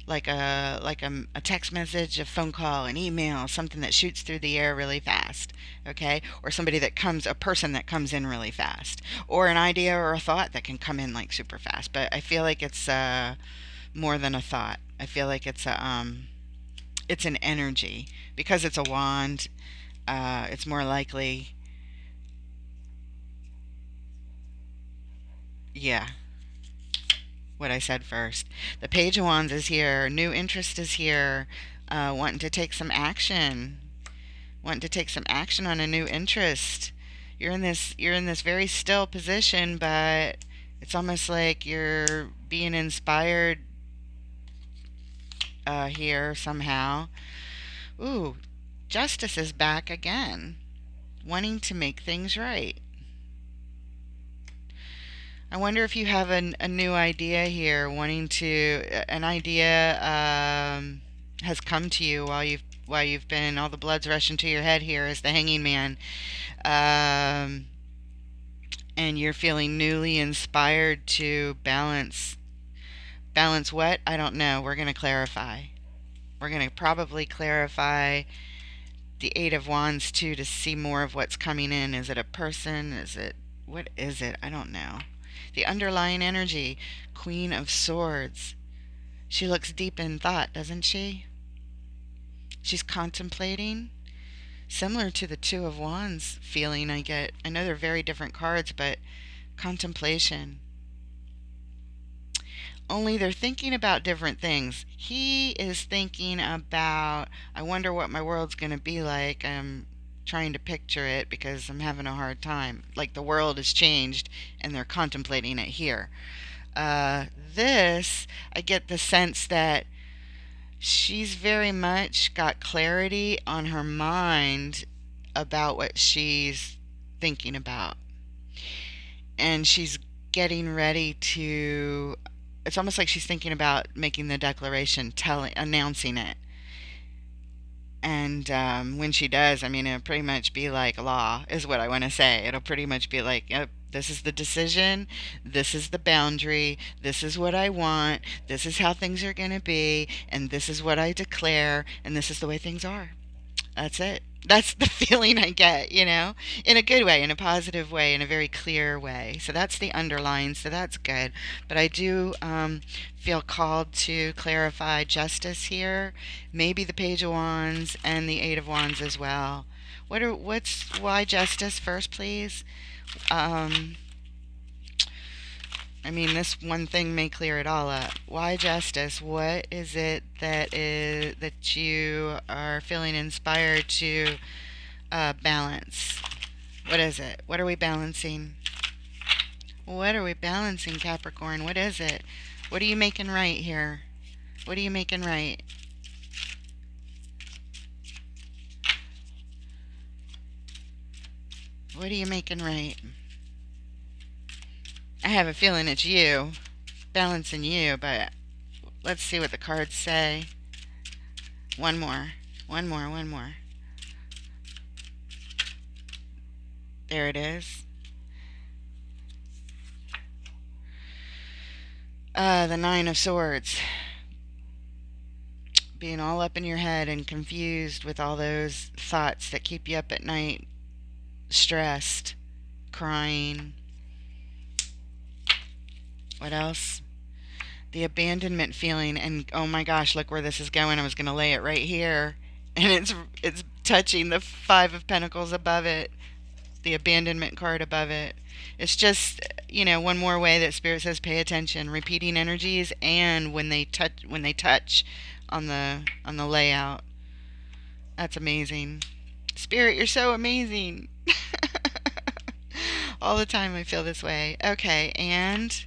like a text message, a phone call, an email, something that shoots through the air really fast. Okay, or a person that comes in really fast, or an idea or a thought that can come in like super fast. But I feel like it's more than a thought. I feel like it's an energy because it's a wand. It's more likely, yeah, what I said first. The Page of Wands is here. New interest is here. Wanting to take some action. Wanting to take some action on a new interest. You're in this very still position, but it's almost like you're being inspired here somehow. Ooh, Justice is back again, wanting to make things right. I wonder if you have a new idea here, an idea has come to you while you've been, all the blood's rushing to your head here as the Hanging Man, um, and you're feeling newly inspired to balance what? I don't know. We're going to clarify. We're going to probably clarify the Eight of Wands too to see more of what's coming in. Is it a person? What is it? I don't know. The underlying energy, Queen of Swords. She looks deep in thought, doesn't she? She's contemplating. Similar to the Two of Wands feeling I get. I know they're very different cards, but contemplation. Only they're thinking about different things. He is thinking about, I wonder what my world's going to be like. I'm trying to picture it because I'm having a hard time. Like the world has changed and they're contemplating it here. This, I get the sense that she's very much got clarity on her mind about what she's thinking about. And she's getting ready to, it's almost like she's thinking about making the declaration, announcing it. And when she does, I mean, it'll pretty much be like law, is what I want to say. It'll pretty much be like, yep, this is the decision, this is the boundary, this is what I want, this is how things are going to be, and this is what I declare, and this is the way things are. That's it. That's the feeling I get, in a good way, in a positive way, in a very clear way. So that's the underline, so that's good. But I do feel called to clarify justice here, maybe the Page of Wands and the Eight of Wands as well. Why justice first, please? Um, I mean, this one thing may clear it all up. Why justice? What is it that you are feeling inspired to balance? What is it? What are we balancing? What are we balancing, Capricorn? What is it? What are you making right here? What are you making right? What are you making right? I have a feeling it's you, balancing you, but let's see what the cards say. One more. One more. One more. There it is. The Nine of Swords. Being all up in your head and confused with all those thoughts that keep you up at night, stressed, crying. What else? The abandonment feeling, and oh my gosh, look where this is going. I was going to lay it right here, and it's touching the Five of Pentacles above it, the abandonment card above it. It's just, one more way that Spirit says pay attention, repeating energies, and when they touch on the layout. That's amazing. Spirit, you're so amazing. All the time I feel this way. Okay, and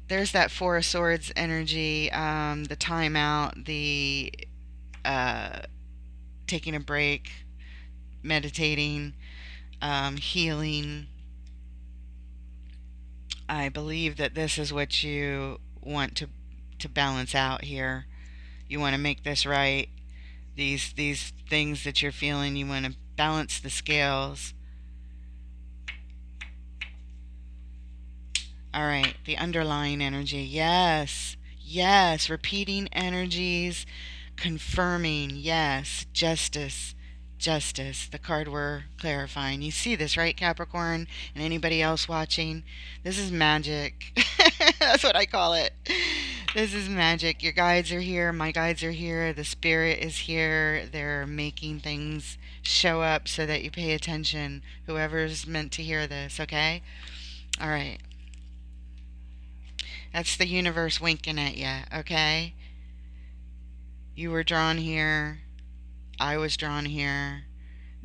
there's that Four of Swords energy, the timeout, the uh, taking a break, meditating, healing. I believe that this is what you want to balance out here. You want to make this right. These things that you're feeling, you want to balance the scales. All right, the underlying energy. Yes. Yes, repeating energies, confirming. Yes, justice. Justice, the card we're clarifying. You see this, right, Capricorn? And anybody else watching? This is magic. That's what I call it. This is magic. Your guides are here. My guides are here. The spirit is here. They're making things show up so that you pay attention. Whoever's meant to hear this, okay? All right. That's the universe winking at you, okay? You were drawn here. I was drawn here.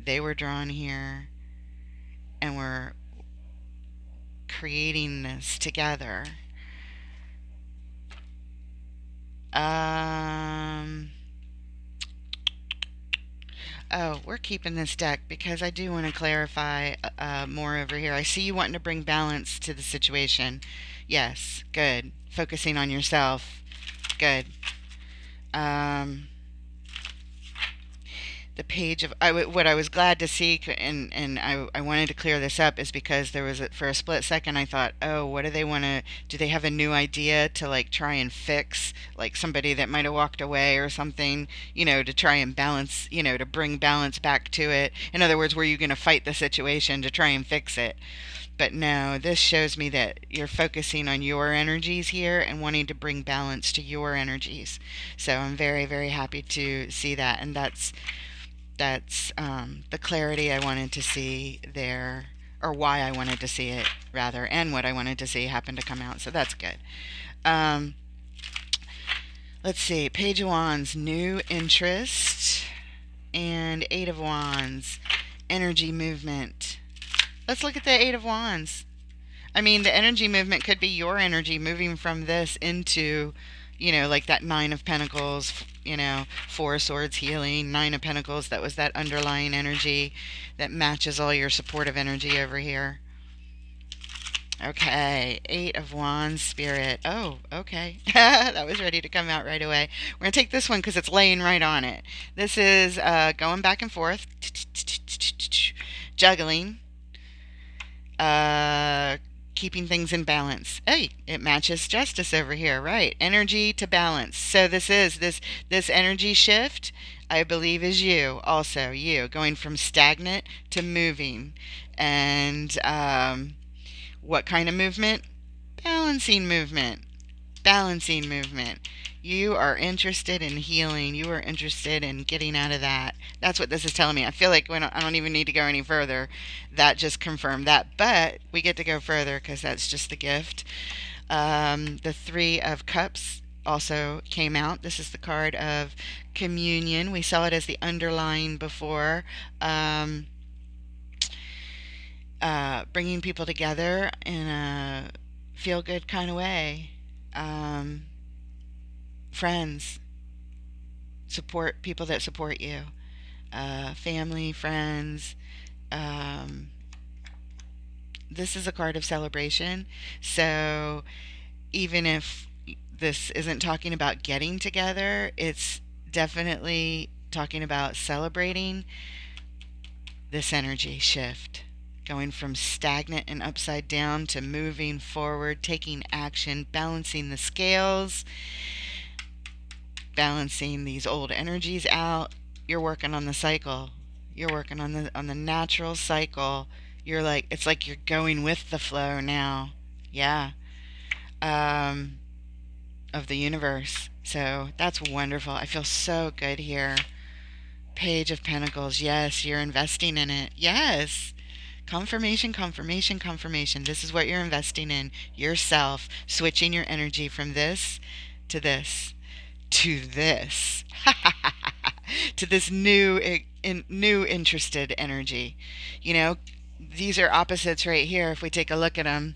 They were drawn here. And we're creating this together. Um. Oh, we're keeping this deck because I do want to clarify more over here. I see you wanting to bring balance to the situation. Yes, good. Focusing on yourself. Good. Um, the page of what I was glad to see, and I wanted to clear this up, is because there was for a split second I thought, oh, what do they want to do? They have a new idea to like try and fix, like somebody that might have walked away or something, to try and balance, to bring balance back to it. In other words, were you going to fight the situation to try and fix it? But no, this shows me that you're focusing on your energies here and wanting to bring balance to your energies. So I'm very, very happy to see that, and that's the clarity I wanted to see there, or why I wanted to see it, rather, and what I wanted to see happened to come out. So that's good. Um, let's see. Page of Wands, new interest, and Eight of Wands, energy movement. Let's look at the Eight of Wands. I mean, the energy movement could be your energy moving from this into, like that Nine of Pentacles, Four of Swords healing, Nine of Pentacles. That was that underlying energy that matches all your supportive energy over here. Okay, Eight of Wands, Spirit. Oh, okay. That was ready to come out right away. We're going to take this one because it's laying right on it. This is going back and forth, juggling, uh, keeping things in balance. Hey, it matches justice over here, right? Energy to balance. So this energy shift, I believe, is you also. You going from stagnant to moving, and what kind of movement? Balancing movement. Balancing movement. You are interested in healing. You are interested in getting out of that. That's what this is telling me. I feel like I don't even need to go any further. That just confirmed that. But we get to go further because that's just the gift. The Three of Cups also came out. This is the card of communion. We saw it as the underlying before. Bringing people together in a feel good kind of way. Um, Friends, support people that support you, family, friends. Um, this is a card of celebration. So even if this isn't talking about getting together, it's definitely talking about celebrating this energy shift. Going from stagnant and upside down to moving forward, taking action, balancing the scales, balancing these old energies out. You're working on the cycle. You're working on the natural cycle. It's like you're going with the flow now. Yeah. Um, of the universe. So that's wonderful. I feel so good here. Page of Pentacles. Yes, you're investing in it. Yes. Confirmation, confirmation, confirmation. This is what you're investing in yourself, switching your energy from this to this to this to this new interested energy. These are opposites right here. If we take a look at them,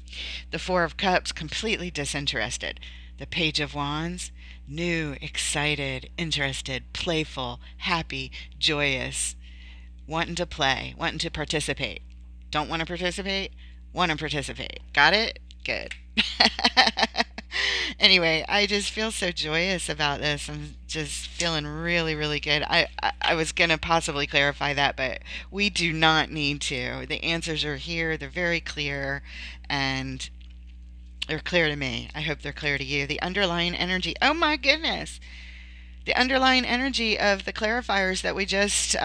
the Four of Cups, completely disinterested. The Page of Wands, new, excited, interested, playful, happy, joyous, wanting to play, wanting to participate. Don't want to participate? Want to participate. Got it? Good. Anyway, I just feel so joyous about this. I'm just feeling really, really good. I was going to possibly clarify that, but we do not need to. The answers are here, they're very clear, and they're clear to me. I hope they're clear to you. The underlying energy, oh my goodness, the underlying energy of the clarifiers that we just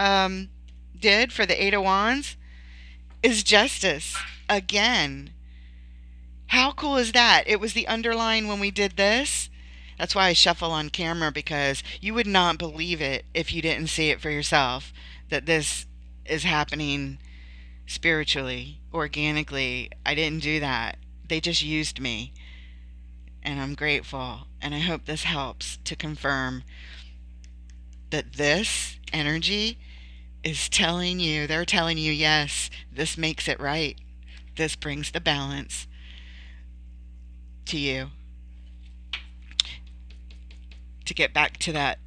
did for the Eight of Wands is justice again. How cool is that? It was the underline when we did this. That's why I shuffle on camera, because you would not believe it if you didn't see it for yourself, that this is happening spiritually, organically. I didn't do that. They just used me. And I'm grateful. And I hope this helps to confirm that this energy is telling you, they're telling you, yes, this makes it right. This brings the balance to you, to get back to that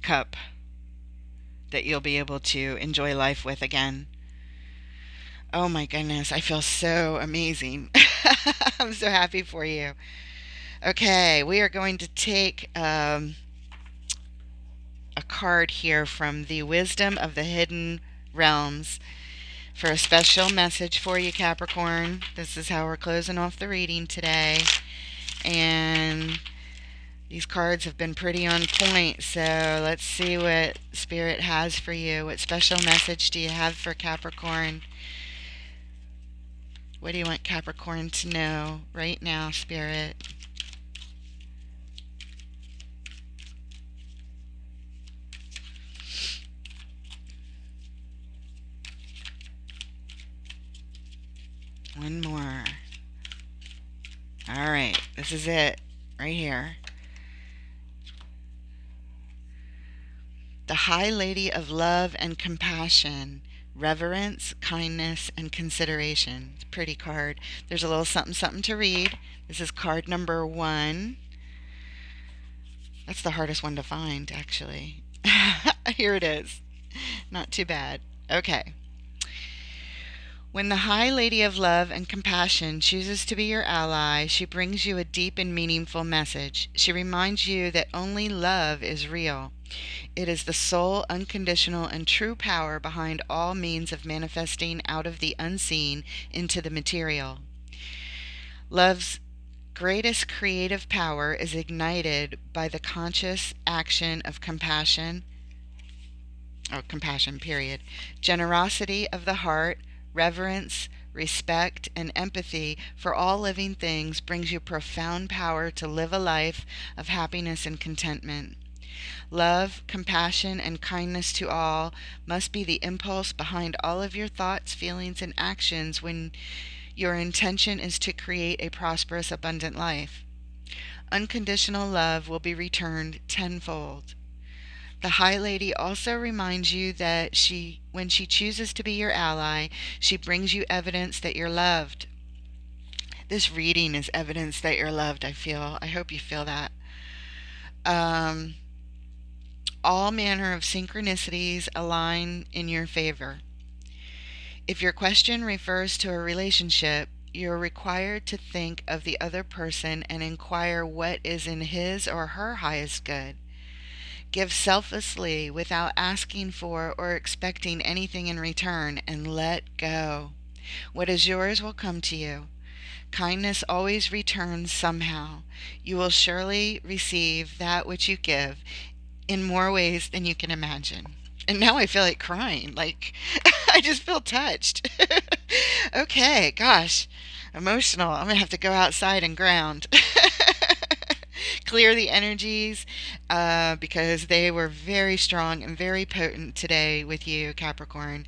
cup that you'll be able to enjoy life with again. Oh my goodness, I feel so amazing. I'm so happy for you. Okay, we are going to take a card here from the Wisdom of the Hidden Realms for a special message for you, Capricorn. This is how we're closing off the reading today. And these cards have been pretty on point, so let's see what Spirit has for you. What special message do you have for Capricorn? What do you want Capricorn to know right now, Spirit? One more. All right, this is it right here. The High Lady of Love and Compassion, Reverence, Kindness, and Consideration. It's a pretty card. There's a little something something to read. This is card number 1. That's the hardest one to find, actually. Here it is. Not too bad. Okay. When the High Lady of Love and Compassion chooses to be your ally, she brings you a deep and meaningful message. She reminds you that only love is real. It is the sole, unconditional, and true power behind all means of manifesting out of the unseen into the material. Love's greatest creative power is ignited by the conscious action of compassion, period. Generosity of the heart, reverence, respect, and empathy for all living things brings you profound power to live a life of happiness and contentment. Love, compassion, and kindness to all must be the impulse behind all of your thoughts, feelings, and actions when your intention is to create a prosperous, abundant life. Unconditional love will be returned tenfold. The High Lady also reminds you that when she chooses to be your ally, she brings you evidence that you're loved. This reading is evidence that you're loved, I feel. I hope you feel that. All manner of synchronicities align in your favor. If your question refers to a relationship, you're required to think of the other person and inquire what is in his or her highest good. Give selflessly without asking for or expecting anything in return, and let go. What is yours will come to you. Kindness always returns somehow. You will surely receive that which you give in more ways than you can imagine. And now I feel like crying. Like, I just feel touched. Okay, gosh, emotional. I'm going to have to go outside and ground. Clear the energies because they were very strong and very potent today with you, Capricorn.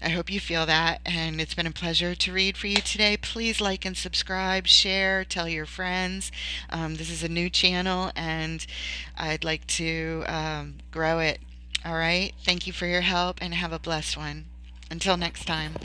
I hope you feel that, and it's been a pleasure to read for you today. Please like and subscribe, share, tell your friends. This is a new channel, and I'd like to grow it. All right? Thank you for your help, and have a blessed one. Until next time.